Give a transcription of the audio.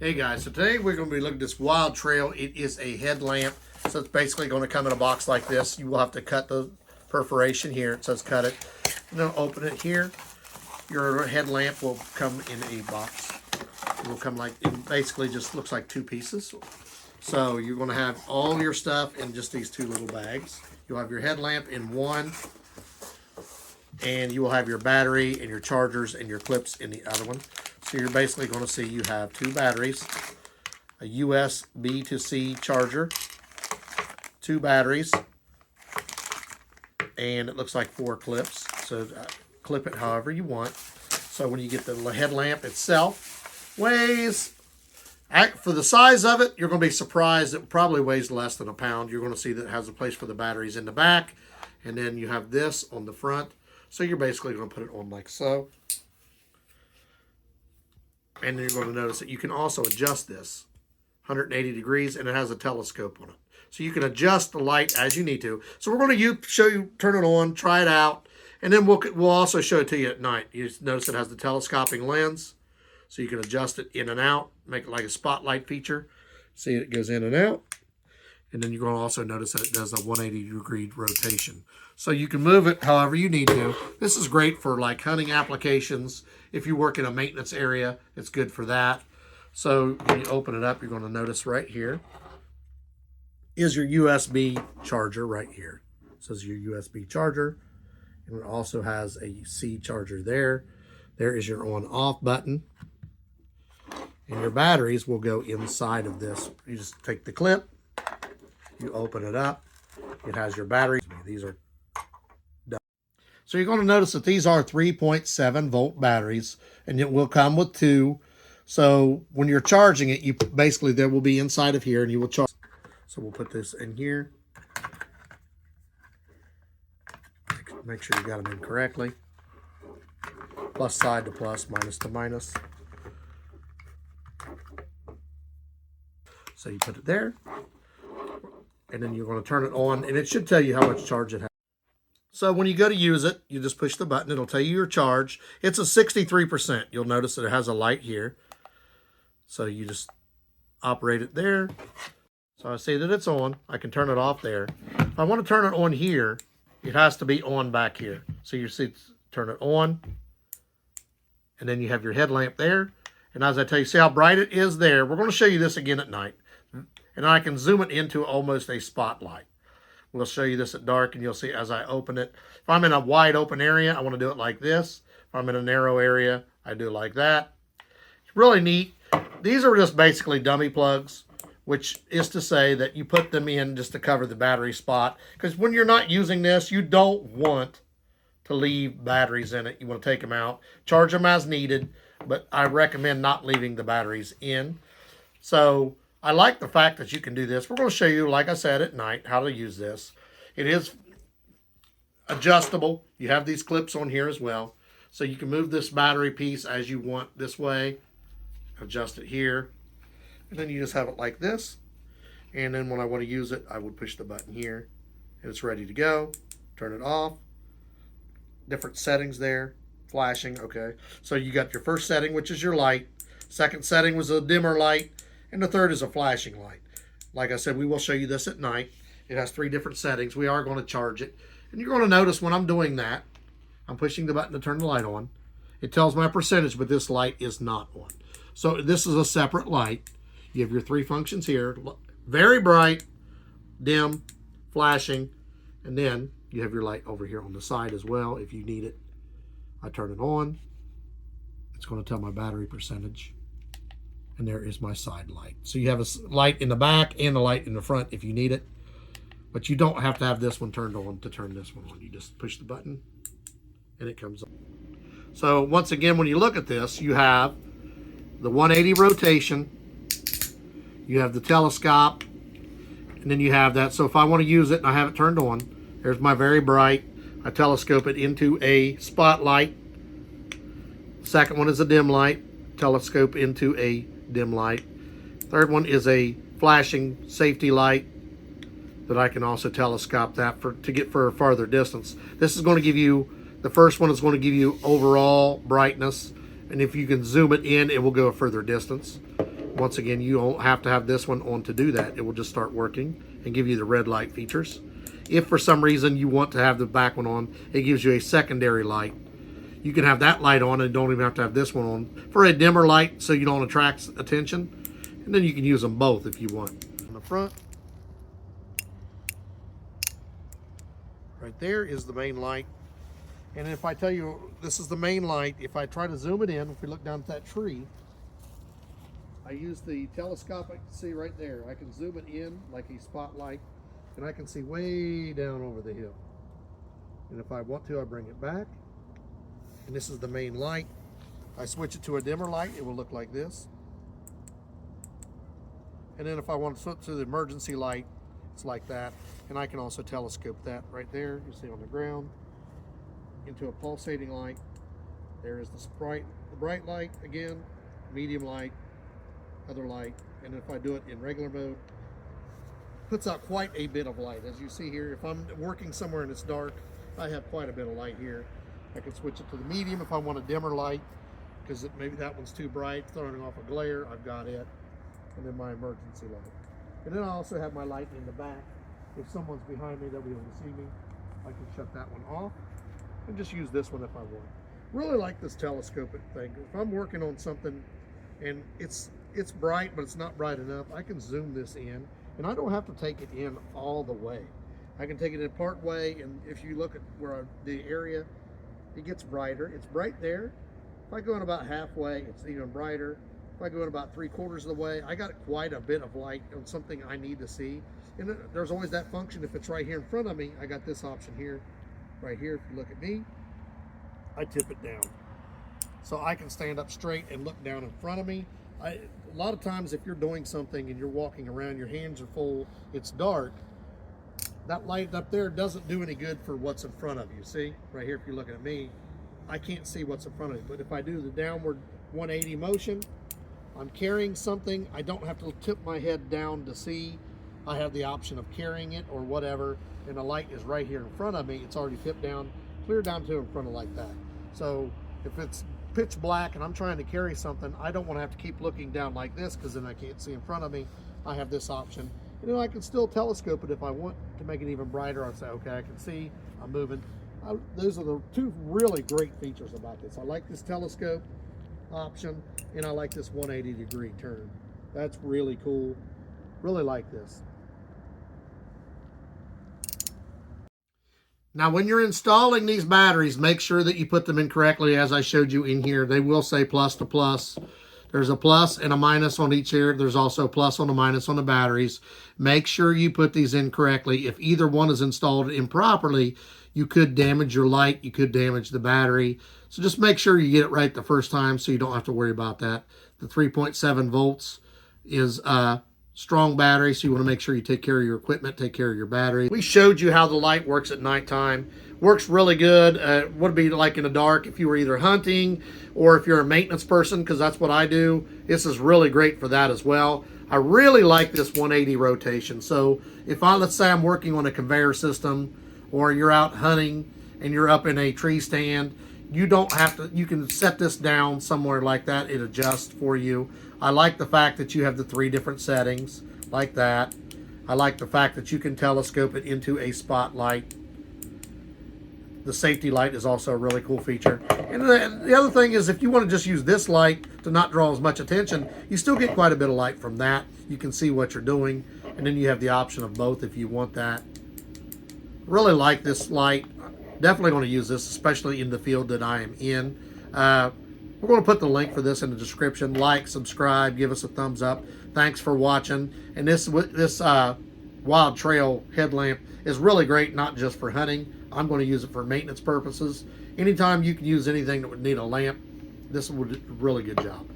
Hey guys, so today we're going to be looking at this Wild Trail. It is a headlamp, so it's basically going to come in a box like this. You will have to cut the perforation here. It says cut it. And then open it here. Your headlamp will come in a box. It will come like, it basically just looks like two pieces. So you're going to have all your stuff in just these two little bags. You'll have your headlamp in one, and you will have your battery and your chargers and your clips in the other one. So you're basically going to see you have two batteries, a USB to C charger, two batteries, and it looks like 4 clips. So clip it however you want. So when you get the headlamp itself, weighs, for the size of it, you're going to be surprised. It probably weighs less than a pound. You're going to see that it has a place for the batteries in the back, and then you have this on the front. So you're basically going to put it on like so. And then you're going to notice that you can also adjust this 180 degrees, and it has a telescope on it. So you can adjust the light as you need to. So we're going to show you, turn it on, try it out, and then we'll also show it to you at night. You notice it has the telescoping lens, so you can adjust it in and out, make it like a spotlight feature. See, it goes in and out. And then you're going to also notice that it does a 180-degree rotation. So you can move it however you need to. This is great for like hunting applications. If you work in a maintenance area, it's good for that. So when you open it up, you're going to notice right here is your USB charger right here. It says your USB charger. And it also has a C charger there. There is your on-off button. And your batteries will go inside of this. You just take the clip. You open it up, it has your batteries. These are done. So you're going to notice that these are 3.7 volt batteries, and it will come with 2. So when you're charging it, you basically, there will be inside of here, and you will charge. So we'll put this in here. Make sure you got them in correctly. Plus side to plus, minus to minus. So you put it there. And then you're going to turn it on, and it should tell you how much charge it has. So when you go to use it, you just push the button. It'll tell you your charge. It's a 63%. You'll notice that it has a light here. So you just operate it there. So I see that it's on. I can turn it off there. If I want to turn it on here, it has to be on back here. So you see, turn it on. And then you have your headlamp there. And as I tell you, see how bright it is there? We're going to show you this again at night. And I can zoom it into almost a spotlight. We'll show you this at dark, and you'll see as I open it. If I'm in a wide open area, I want to do it like this. If I'm in a narrow area, I do it like that. It's really neat. These are just basically dummy plugs, which is to say that you put them in just to cover the battery spot. Because when you're not using this, you don't want to leave batteries in it. You want to take them out, charge them as needed, but I recommend not leaving the batteries in. So I like the fact that you can do this. We're going to show you, like I said, at night, how to use this. It is adjustable. You have these clips on here as well. So you can move this battery piece as you want this way. Adjust it here. And then you just have it like this. And then when I want to use it, I would push the button here. And it's ready to go. Turn it off. Different settings there. Flashing, okay. So you got your first setting, which is your light. Second setting was a dimmer light. And the third is a flashing light. Like I said, we will show you this at night. It has 3 different settings. We are going to charge it. And you're going to notice when I'm doing that, I'm pushing the button to turn the light on. It tells my percentage, but this light is not on. So this is a separate light. You have your 3 functions here. Very bright, dim, flashing, and then you have your light over here on the side as well if you need it. I turn it on. It's going to tell my battery percentage. And there is my side light. So you have a light in the back and a light in the front if you need it. But you don't have to have this one turned on to turn this one on. You just push the button and it comes on. So once again, when you look at this, you have the 180 rotation. You have the telescope. And then you have that. So if I want to use it and I have it turned on, there's my very bright. I telescope it into a spotlight. Second one is a dim light. Telescope into a dim light. Third one is a flashing safety light that I can also telescope that to get for a farther distance. This is going to give you, the first one is going to give you overall brightness, and if you can zoom it in, it will go a further distance. Once again, you don't have to have this one on to do that. It will just start working and give you the red light features. If for some reason you want to have the back one on, it gives you a secondary light. You can have that light on and don't even have to have this one on for a dimmer light so you don't attract attention. And then you can use them both if you want. On the front, right there is the main light. And if I tell you this is the main light, if I try to zoom it in, if we look down at that tree, I use the telescope, I can see right there. I can zoom it in like a spotlight, and I can see way down over the hill. And if I want to, I bring it back. And this is the main light. I switch it to a dimmer light, it will look like this. And then if I want to switch to the emergency light, it's like that. And I can also telescope that right there, you see on the ground, into a pulsating light. There is the bright light again, medium light, other light. And if I do it in regular mode, puts out quite a bit of light. As you see here, if I'm working somewhere and it's dark, I have quite a bit of light here. I can switch it to the medium if I want a dimmer light, because maybe that one's too bright, throwing off a glare, I've got it. And then my emergency light. And then I also have my light in the back. If someone's behind me, they'll be able to see me. I can shut that one off and just use this one if I want. Really like this telescopic thing. If I'm working on something and it's bright, but it's not bright enough, I can zoom this in, and I don't have to take it in all the way. I can take it in part way, and if you look at where the area, it gets brighter. It's bright there. If I go in about halfway, it's even brighter. If I go in about 3/4 of the way, I got quite a bit of light on something I need to see. And there's always that function. If it's right here in front of me, I got this option here, right here. If you look at me, I tip it down. So I can stand up straight and look down in front of me. A lot of times if you're doing something and you're walking around, your hands are full, it's dark, that light up there doesn't do any good for what's in front of you. See, right here, if you're looking at me, I can't see what's in front of me. But if I do the downward 180 motion, I'm carrying something, I don't have to tip my head down to see. I have the option of carrying it or whatever, and the light is right here in front of me. It's already tipped down, clear down to in front of like that. So if it's pitch black and I'm trying to carry something, I don't want to have to keep looking down like this, because then I can't see in front of me. I have this option. And then I can still telescope it if I want to make it even brighter. I'll say, okay, I can see, I'm moving. Those are the two really great features about this. I like this telescope option, and I like this 180-degree turn. That's really cool. Really like this. Now, when you're installing these batteries, make sure that you put them in correctly, as I showed you in here. They will say plus to plus. There's a plus and a minus on each here. There's also a plus and a minus on the batteries. Make sure you put these in correctly. If either one is installed improperly, you could damage your light. You could damage the battery. So just make sure you get it right the first time so you don't have to worry about that. The 3.7 volts is strong battery, so you want to make sure you take care of your equipment, take care of your battery. We showed you how the light works at nighttime. Works really good. Would be like in the dark if you were either hunting or if you're a maintenance person, because that's what I do. This is really great for that as well. I really like this 180 rotation. So if let's say I'm working on a conveyor system, or you're out hunting and you're up in a tree stand, you don't have to, you can set this down somewhere like that. It adjusts for you. I like the fact that you have the 3 different settings like that. I like the fact that you can telescope it into a spotlight. The safety light is also a really cool feature. And the other thing is, if you want to just use this light to not draw as much attention, you still get quite a bit of light from that. You can see what you're doing, and then you have the option of both if you want that. Really like this light. Definitely going to use this, especially in the field that I am in. We're going to put the link for this in the description. Like, subscribe, give us a thumbs up. Thanks for watching. And this Wild Trail headlamp is really great, not just for hunting. I'm going to use it for maintenance purposes. Anytime you can use anything that would need a lamp, this would do a really good job.